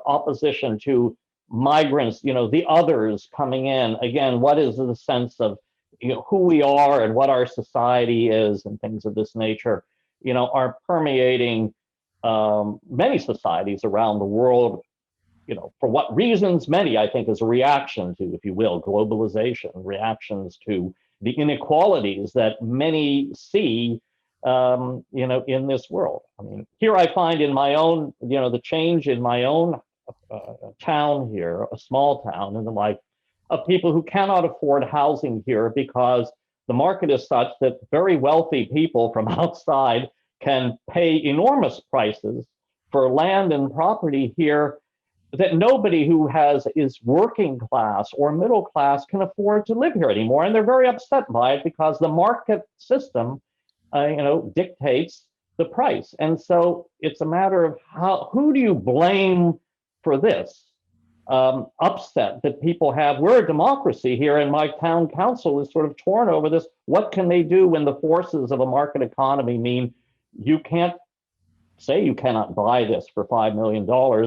opposition to migrants, the others coming in. Again, what is the sense of who we are and what our society is, and things of this nature, are permeating many societies around the world, for what reasons? Many, I think, is a reaction to, if you will, globalization, reactions to the inequalities that many see, in this world. I mean, here I find in my own, the change in my own town here, a small town and the like, of people who cannot afford housing here because the market is such that very wealthy people from outside can pay enormous prices for land and property here that nobody who is working class or middle class can afford to live here anymore. And they're very upset by it because the market system, dictates the price. And so it's a matter of who do you blame for this upset that people have? We're a democracy here, and my town council is sort of torn over this. What can they do when the forces of a market economy mean you can't say you cannot buy this for $5 million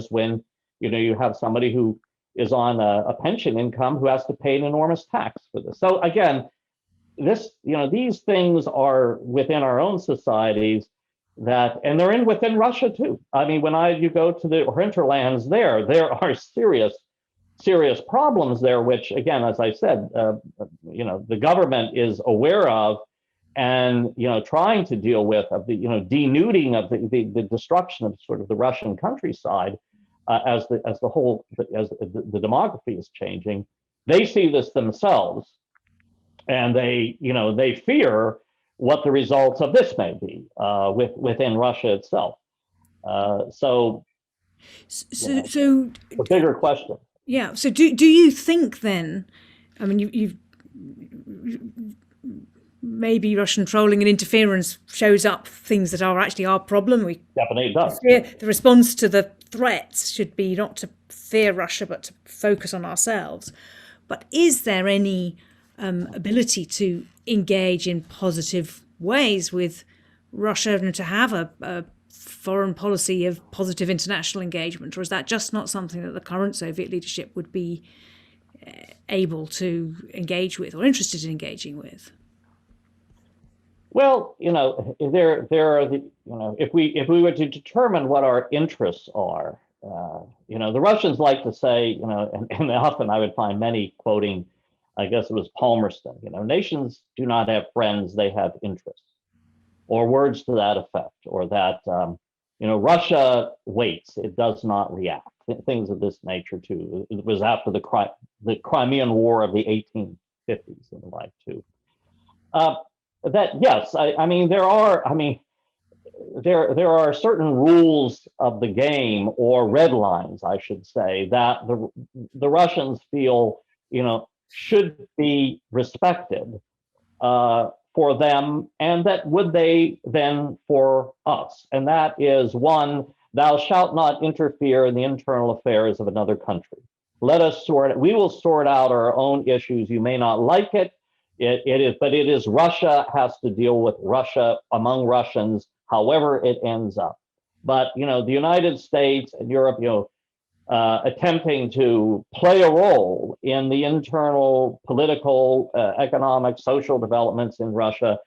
when you have somebody who is on a pension income who has to pay an enormous tax for this? So again, these things are within our own societies, and they're within Russia too. I mean, when you go to the hinterlands there are serious problems there, which again, as I said, the government is aware of, and trying to deal with, of the denuding of the destruction of sort of the Russian countryside, as the demography is changing. They see this themselves, and they fear what the results of this may be within Russia itself. So a bigger question. Yeah. So do you think then? I mean, you've maybe Russian trolling and interference shows up things that are actually our problem. We definitely does. The response to the threats should be not to fear Russia, but to focus on ourselves. But is there any ability to engage in positive ways with Russia and to have a foreign policy of positive international engagement? Or is that just not something that the current Soviet leadership would be able to engage with or interested in engaging with? Well, there are the, if we were to determine what our interests are, the Russians like to say, and often I would find many quoting, I guess it was Palmerston, nations do not have friends, they have interests, or words to that effect, or that, Russia waits, it does not react, things of this nature too. It was after the Crimean War of the 1850s and the like too. That yes, I mean there are certain rules of the game, or red lines, I should say, that the Russians feel should be respected for them, and that would they then for us. And that is, one, thou shalt not interfere in the internal affairs of another country. Let us we will sort out our own issues. You may not like it. But it is Russia has to deal with Russia among Russians, however it ends up. But the United States and Europe, attempting to play a role in the internal political, economic, social developments in Russia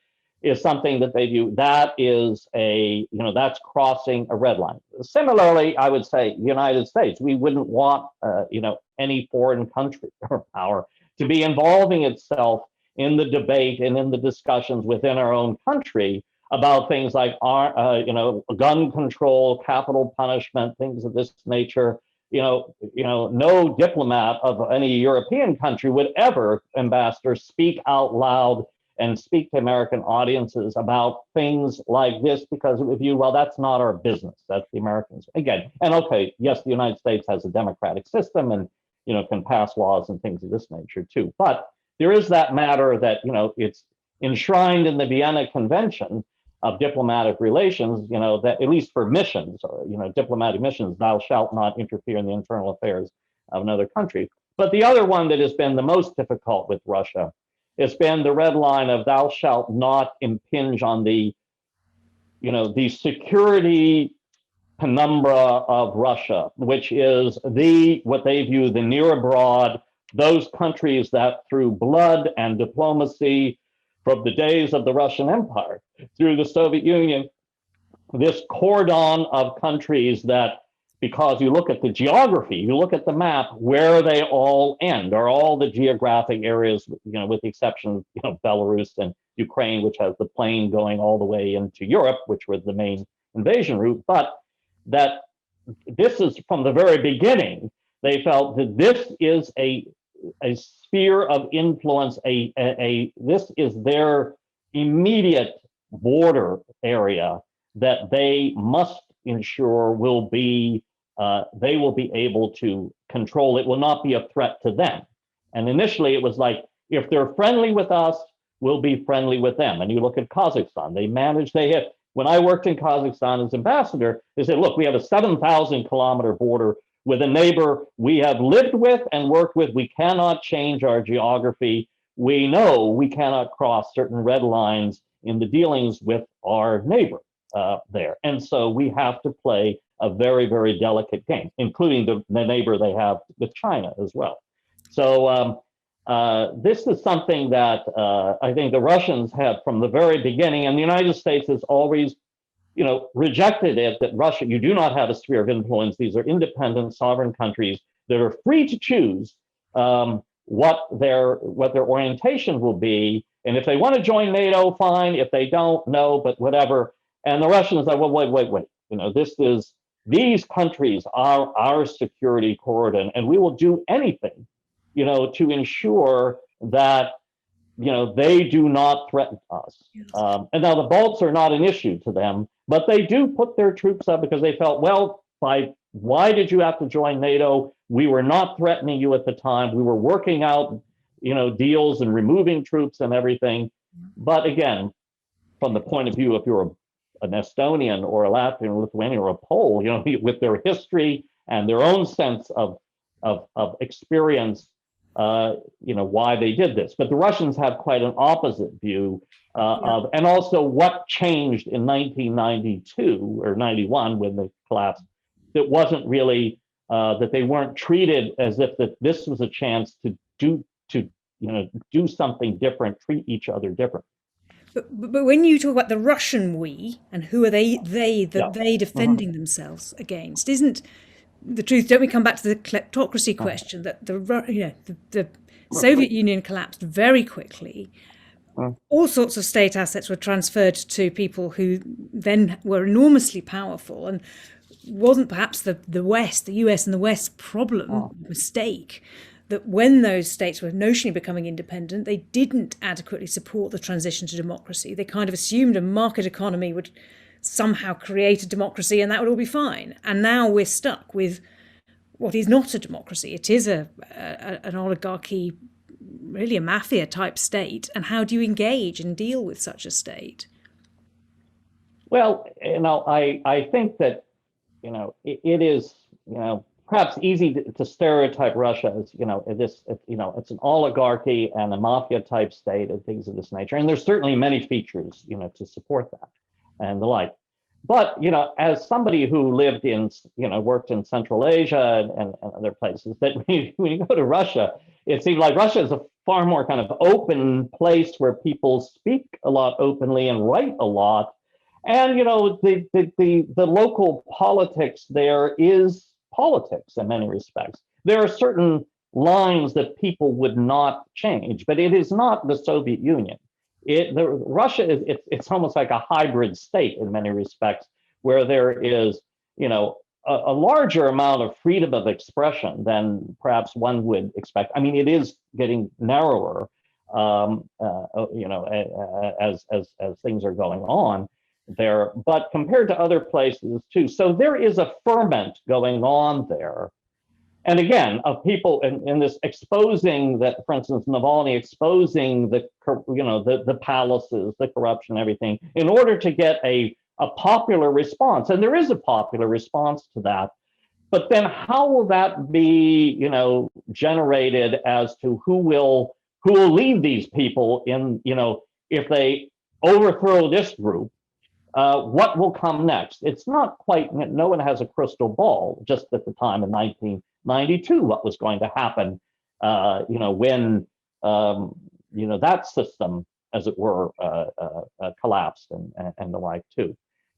is something that they do. That is that's crossing a red line. Similarly, I would say the United States, we wouldn't want any foreign country or power to be involving itself in the debate and in the discussions within our own country about things like gun control, capital punishment, things of this nature. No diplomat of any European country would ever, ambassador, speak out loud and speak to American audiences about things like this, because of view, well, that's not our business. That's the Americans. Again, and okay, yes, the United States has a democratic system and can pass laws and things of this nature too. But there is that matter that it's enshrined in the Vienna Convention of diplomatic relations, that at least for missions or, diplomatic missions, thou shalt not interfere in the internal affairs of another country. But the other one that has been the most difficult with Russia has been the red line of thou shalt not impinge on the security penumbra of Russia, which is what they view the near abroad, those countries that through blood and diplomacy from the days of the Russian Empire through the Soviet Union, this cordon of countries that, because you look at the geography, you look at the map, where they all end, are all the geographic areas, with the exception of, Belarus and Ukraine, which has the plain going all the way into Europe, which was the main invasion route. But that this is from the very beginning, they felt that this is a sphere of influence, this is their immediate border area that they must ensure will be, they will be able to control. It will not be a threat to them. And initially it was like, if they're friendly with us, we'll be friendly with them. And you look at Kazakhstan, when I worked in Kazakhstan as ambassador, they said, look, we have a 7,000 kilometer border with a neighbor we have lived with and worked with. We cannot change our geography. We know we cannot cross certain red lines in the dealings with our neighbor there. And so we have to play a very, very delicate game, including the neighbor they have with China as well. So this is something that I think the Russians have from the very beginning, and the United States has always, rejected it, that Russia, you do not have a sphere of influence. These are independent, sovereign countries that are free to choose what their orientation will be. And if they want to join NATO, fine. If they don't, no, but whatever. And the Russians are, well, wait. These countries are our security corridor, and we will do anything, to ensure that, they do not threaten us. And now the Balts are not an issue to them, but they do put their troops up because they felt, well, why did you have to join NATO? We were not threatening you at the time. We were working out, deals and removing troops and everything. But again, from the point of view, if you're an Estonian or a Latvian, Lithuanian, or a Pole, with their history and their own sense of experience, why they did this. But the Russians have quite an opposite view and also what changed in 1992 or 91 when they collapsed. It wasn't really that they weren't treated as if that this was a chance to do something different, treat each other different. But when you talk about the Russian we, and who are they defending themselves against, isn't the truth? Don't we come back to the kleptocracy question, that the Soviet Union collapsed very quickly. All sorts of state assets were transferred to people who then were enormously powerful, and wasn't perhaps the West, the US and the West mistake, that when those states were notionally becoming independent, they didn't adequately support the transition to democracy. They kind of assumed a market economy would somehow create a democracy and that would all be fine. And now we're stuck with what is not a democracy. It is an oligarchy, really a mafia type state. And how do you engage and deal with such a state? Well, I think that, it is, perhaps easy to stereotype Russia as, it's an oligarchy and a mafia type state and things of this nature. And there's certainly many features, to support that and the like. But, as somebody who lived in, worked in Central Asia and other places, that when you go to Russia, it seems like Russia is a far more kind of open place where people speak a lot openly and write a lot. And, the local politics there is politics in many respects. There are certain lines that people would not change, but it is not the Soviet Union. Russia is it's almost like a hybrid state in many respects, where there is, a larger amount of freedom of expression than perhaps one would expect. I mean, it is getting narrower, as things are going on there, but compared to other places too. So there is a ferment going on there and again, of people in this exposing that, for instance, Navalny exposing the palaces, the corruption, everything, in order to get a popular response. And there is a popular response to that. But then how will that be, generated as to who will lead these people in, if they overthrow this group, what will come next? It's not quite, no one has a crystal ball just at the time in 1992, what was going to happen, when, that system, as it were, collapsed and the like too.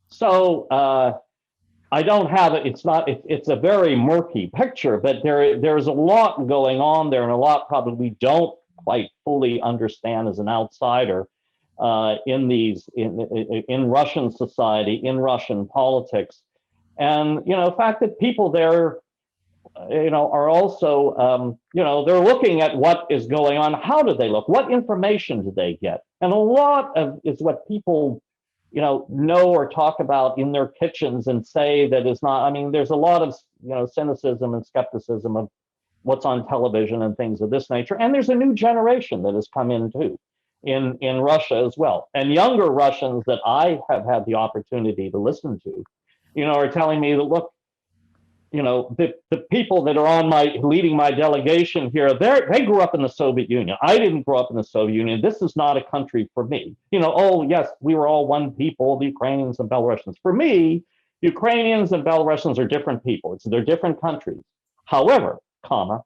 So I don't have it. It's a very murky picture, but there's a lot going on there, and a lot probably we don't quite fully understand as an outsider in Russian society, in Russian politics, and the fact that people there, are also, they're looking at what is going on. How do they look? What information do they get? And a lot of is what people know or talk about in their kitchens and say that is not. I mean, there's a lot of cynicism and skepticism of what's on television and things of this nature. And there's a new generation that has come in too, in Russia as well. And younger Russians that I have had the opportunity to listen to, are telling me that, look, the people that are leading my delegation here, they grew up in the Soviet Union. I didn't grow up in the Soviet Union. This is not a country for me. Oh yes, we were all one people, the Ukrainians and Belarusians. For me, Ukrainians and Belarusians are different people. They're different countries. However, Russia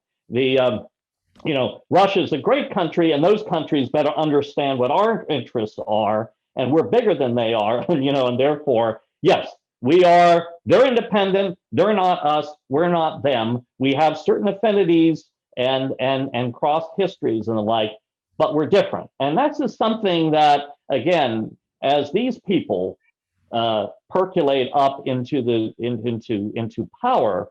is a great country, and those countries better understand what our interests are, and we're bigger than they are, and therefore, yes, they're independent, they're not us, we're not them. We have certain affinities and cross histories and the like, but we're different. And that's just something that, again, as these people percolate up into power,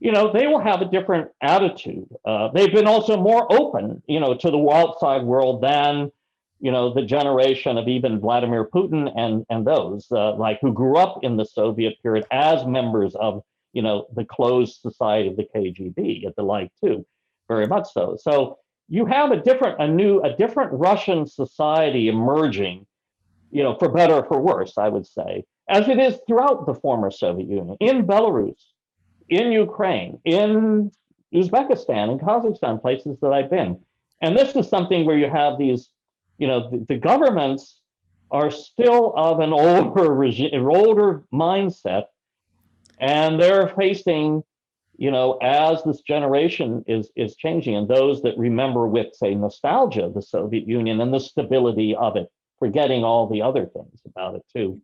they will have a different attitude. They've been also more open, to the outside world than the generation of even Vladimir Putin and those who grew up in the Soviet period as members of the closed society of the KGB and the like too, very much so. So you have a different Russian society emerging, for better or for worse, I would say, as it is throughout the former Soviet Union, in Belarus, in Ukraine, in Uzbekistan, in Kazakhstan, places that I've been. And this is something where you have these. The governments are still of an older mindset, and they're facing, as this generation is changing, and those that remember with, say, nostalgia, the Soviet Union and the stability of it, forgetting all the other things about it too.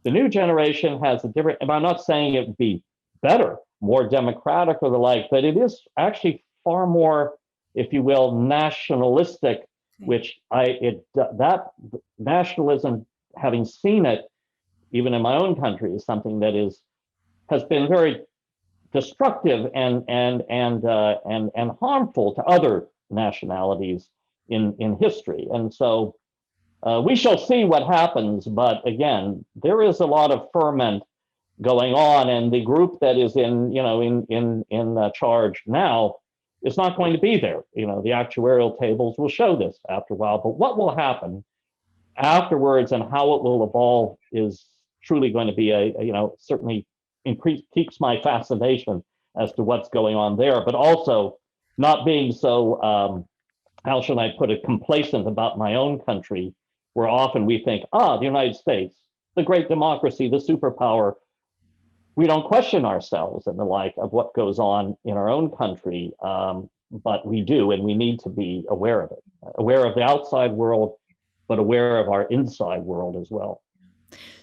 The new generation has a different, and I'm not saying it would be better, more democratic or the like, but it is actually far more, if you will, nationalistic, which that nationalism, having seen it even in my own country, is something that has been very destructive and harmful to other nationalities in history. And so we shall see what happens. But again, there is a lot of ferment going on, and the group that is in charge now is not going to be there. The actuarial tables will show this after a while, but what will happen afterwards and how it will evolve is truly going to be certainly keeps my fascination as to what's going on there, but also not being so, how should I put it, complacent about my own country, where often we think, the United States, the great democracy, the superpower, we don't question ourselves and the like of what goes on in our own country, but we do, and we need to be aware of it, aware of the outside world, but aware of our inside world as well.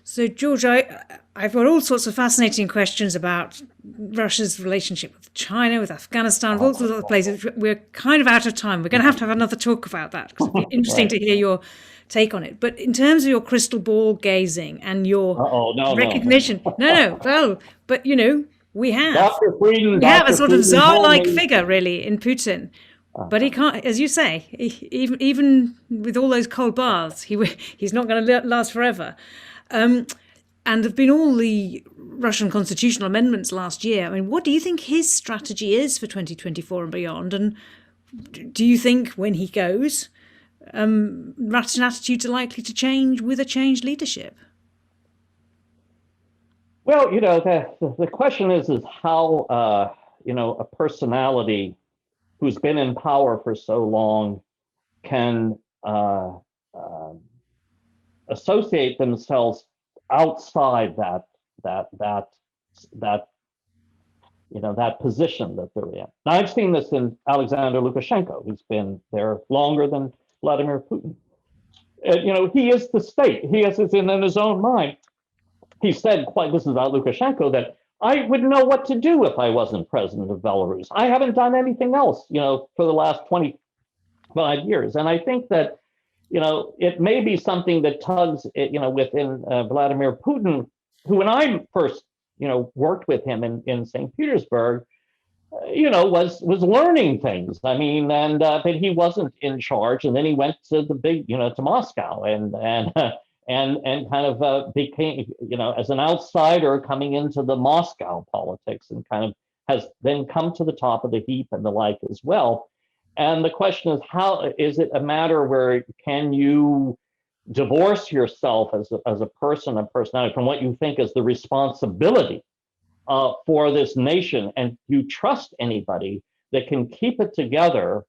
So, George, I've got all sorts of fascinating questions about Russia's relationship with China, with Afghanistan, with all sorts of other places. We're kind of out of time. We're going to have another talk about that, because it'd be interesting to hear your take on it. But in terms of your crystal ball gazing and your recognition, but we have a sort of czar-like figure really in Putin. But he can't, as you say, even with all those cold baths, he's not going to last forever. And there've been all the Russian constitutional amendments last year. I mean, what do you think his strategy is for 2024 and beyond? And do you think when he goes, Russian attitudes are likely to change with a changed leadership? Well, the question is how, a personality who's been in power for so long can associate themselves outside that position that they're in. Now, I've seen this in Alexander Lukashenko. He's been there longer than Vladimir Putin. He is the state. He has it in his own mind. He said, this is about Lukashenko, that I wouldn't know what to do if I wasn't president of Belarus. I haven't done anything else, for the last 25 years. And I think that, it may be something that tugs, within Vladimir Putin, who when I first, worked with him in St. Petersburg, was learning things. I mean, and but he wasn't in charge, and then he went to the big, to Moscow, and kind of became, as an outsider coming into the Moscow politics, and kind of has then come to the top of the heap and the like as well. And the question is, how is it a matter where can you divorce yourself as a personality from what you think is the responsibility for this nation, and you trust anybody that can keep it together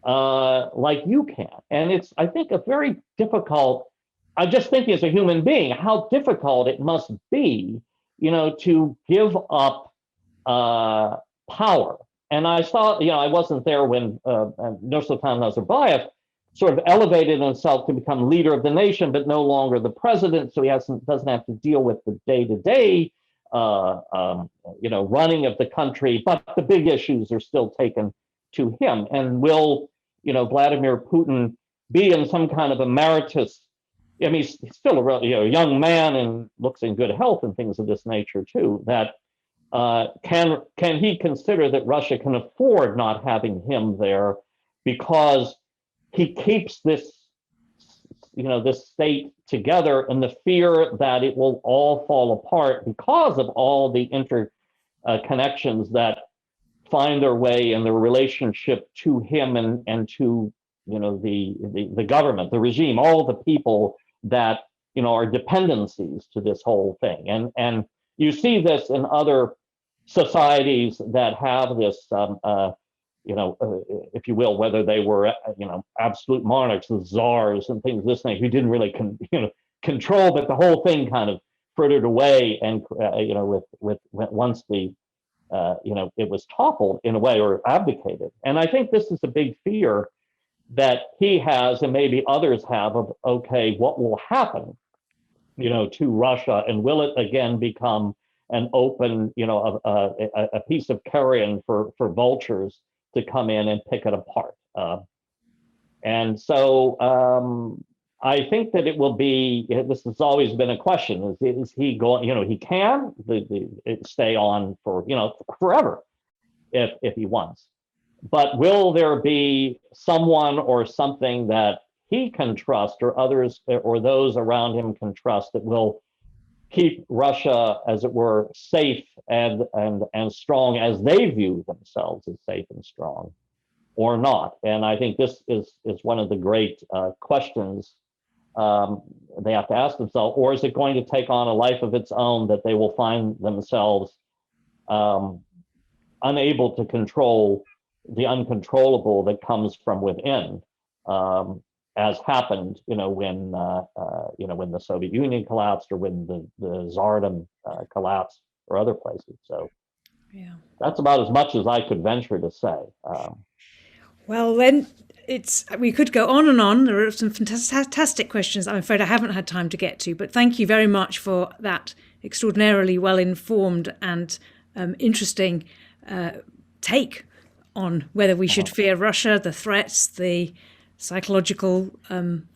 like you can? And it's, I think, a very difficult, I just think as a human being, how difficult it must be, to give up power. And I saw, I wasn't there when Nursultan Nazarbayev sort of elevated himself to become leader of the nation, but no longer the president. So he doesn't have to deal with the day-to-day, running of the country. But the big issues are still taken to him. And will, Vladimir Putin be in some kind of emeritus? I mean, he's still a young man and looks in good health and things of this nature too. That can he consider that Russia can afford not having him there, because he keeps this state together, and the fear that it will all fall apart because of all the interconnections that find their way in the relationship to him and to the government, the regime, all the people that are dependencies to this whole thing. And you see this in other societies that have this if you will, whether they were, absolute monarchs, the czars and things of this nature, who didn't really, control, but the whole thing kind of frittered away, and with once the, it was toppled in a way, or abdicated. And I think this is a big fear that he has, and maybe others have, of okay, what will happen, to Russia, and will it again become an open, a piece of carrion for vultures to come in and pick it apart. And so I think that it will be, this has always been a question, is he going, he can stay on for, forever if he wants. But will there be someone or something that he can trust, or others, or those around him can trust, that will keep Russia, as it were, safe and strong as they view themselves as safe and strong, or not? And I think this is one of the great questions they have to ask themselves. Or is it going to take on a life of its own, that they will find themselves unable to control the uncontrollable that comes from within, as happened, when the Soviet Union collapsed, or when the Tsardom collapsed, or other places. So yeah, that's about as much as I could venture to say. Well, then we could go on and on. There are some fantastic questions I'm afraid I haven't had time to get to, but thank you very much for that extraordinarily well-informed and interesting take on whether we should fear Russia, the threats, the psychological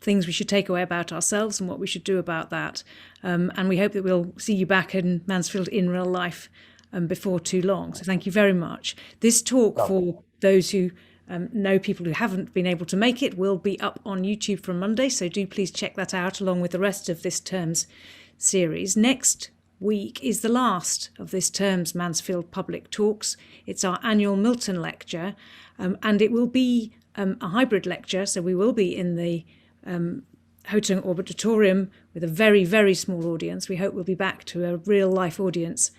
things we should take away about ourselves, and what we should do about that. And we hope that we'll see you back in Mansfield in real life before too long. So thank you very much. This talk, for those who know people who haven't been able to make it, will be up on YouTube from Monday. So do please check that out, along with the rest of this term's series. Next week is the last of this term's Mansfield Public Talks. It's our annual Milton lecture, and it will be a hybrid lecture, so we will be in the Houghton Auditorium with a very, very small audience. We hope we'll be back to a real life audience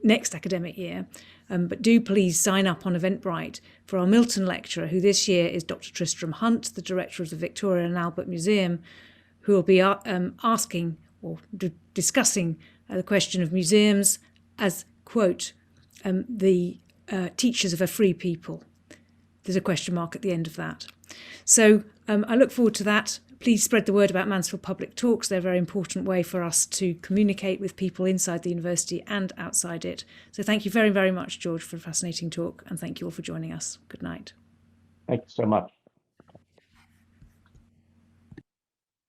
next academic year. But do please sign up on Eventbrite for our Milton lecturer, who this year is Dr. Tristram Hunt, the director of the Victoria and Albert Museum, who will be asking or discussing the question of museums as, quote, the teachers of a free people. There's a question mark at the end of that. So I look forward to that. Please spread the word about Mansfield Public Talks. They're a very important way for us to communicate with people inside the university and outside it. So thank you very, very much, George, for a fascinating talk. And thank you all for joining us. Good night. Thank you so much.